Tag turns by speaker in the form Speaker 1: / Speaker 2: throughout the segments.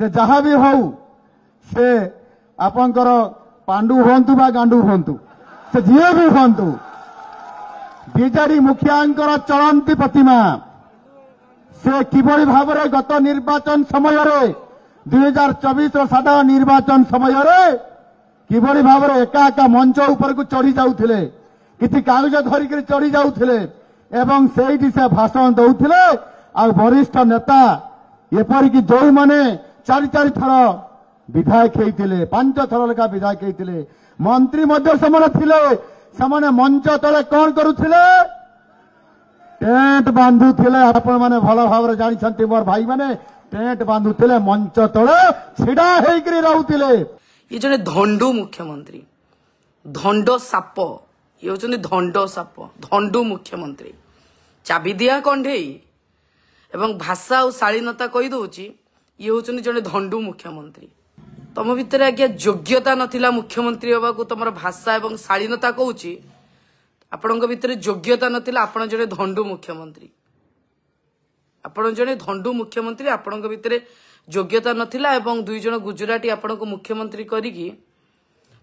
Speaker 1: से जहाँ भी हो से आपंकर पांडु हूँ बा गांडू हूँ से जी भी हूँ बीजेडी मुखियांकर चलंती प्रतिमा से किभली भाव में गत निर्वाचन समय 2024 साधारण निर्वाचन समय किभली भाव में एका एका मंच ऊपर को चढ़ी जाउथिले किछि कागज धरिक चढ़ी जाउथिले एवं सेठी से भाषण दउथिले आ वरिष्ठ नेता एपरिक जो माने चारि थर विधायक होइतिले 5 थर लेखा विधायक होइतिले मंत्री मध्य समाने थिले समाने मंच तले कौन करुथिले टेंट बांधुथिले आपण माने भल भाव जानिछंती मोर भाई माने टेंट बांधुथिले मंच तले छिडा हेकरी रहउथिले
Speaker 2: ये जने धंडू मुख्यमंत्री धंडो साप ये होचने धंडो साप धंडू मुख्यमंत्री चाबी दिया कंढेई एवं भाषा और शालीनता कही दउची ये होचने जने धंडू मुख्यमंत्री तम भितर आज्ञा योग्यता नथिला मुख्यमंत्री होबा को तमर भाषा एवं शालीनता कहूची आपणक भितर योग्यता नथिला आपण जने धंडू मुख्यमंत्री आपण जने धंडू मुख्यमंत्री आपणक भितर योग्यता नथिला एवं 2 जन गुजराती आपणक मुख्यमंत्री करिकी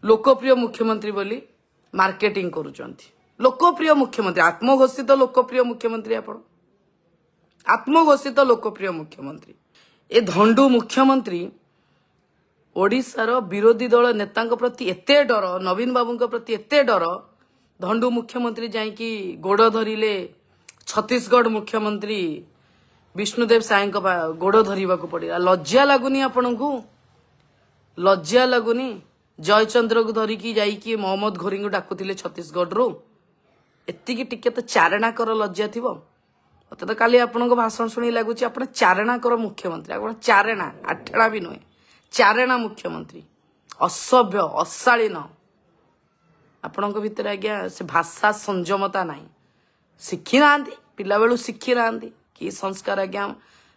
Speaker 2: लोकप्रिय मुख्यमंत्री बोली मार्केटिंग करूचंती लोकप्रिय मुख्यमंत्री आत्मघोषित लोकप्रिय मुख्यमंत्री आपण आत्मघोषित लोकप्रिय मुख्यमंत्री ए धंडू मुख्यमंत्री ओडिशार विरोधी दल नेता प्रति एते डर नवीन बाबू प्रति एते डर धंडू मुख्यमंत्री जाइकी गोड़ धरिले छत्तीसगढ़ मुख्यमंत्री विष्णुदेव साय गोड़ धरवा पड़ा लज्जा लगुनि आपण को लज्जा लगुनि जयचंद्र को धरिकी जाइकी मोहम्मद घोरी को डाकुले छत्तीसगढ़ रु एतिकी टिके तो चारणा कर लज्जा थी मत तो काली आपण भाषण शुणी लगुच आप चारणा कर मुख्यमंत्री आप चारणा आठेड़ा भी नुहे चारणा मुख्यमंत्री असभ्य अशालीन आपण भितर आज्ञा से भाषा संयमता ना शिखी ना पिला बेलू शिखी ना कि संस्कार आज्ञा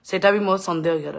Speaker 2: सेटा भी मो संदेह घर